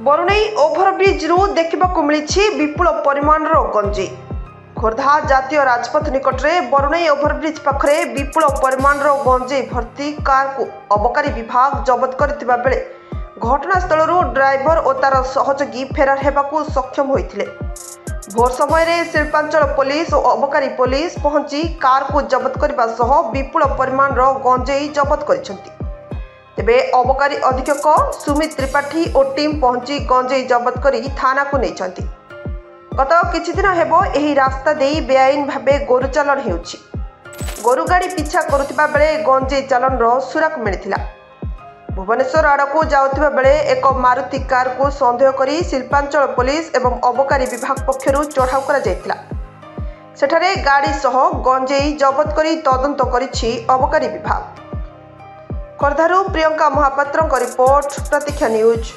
Barunai overbridge देखा मिली विपुल परिमाण गंजेई। खोर्धा जातीय राजपथ निकट में बरुणई ओभरब्रिज पाखरे विपुल परिमाण गंजेई भर्ती कार को अबकारी विभाग जबत करथिबा बेले घटनास्थल ड्राइवर और तार सहयोगी फेरार होगा सक्षम होते। भोर समय शिल्पांचल पुलिस और अबकारी पुलिस पहुंची कार को जबत करने सह विपुल परिमाण गंजेई जबत कर तेबे अबकारी अधीक्षक सुमित त्रिपाठी और टीम पहुंची गंजेई जबत कर थाना को नहीं। गत किछि दिन हेबो एही रास्ता देई बेआईन भाबे गोरु चालन हेउछि। गोरु गाड़ी पीछा करुथिबा बेले गंजेई चालन रो सुराक मिलिथिला। भुवनेश्वर आड़कू जाउथिबा बेले एक मारुति कार को संदेह करी शिल्पांचल पुलिस एवं अबकारी विभाग पक्षरु चढ़ाऊ करा जायतिला। सेठारे गाड़ी सह गंजेई जबत करी तदंत करिछि अबकारी विभाग। खोर्धारू प्रियंका महापात्रଙ୍କ रिपोर्ट प्रतीक्षा न्यूज।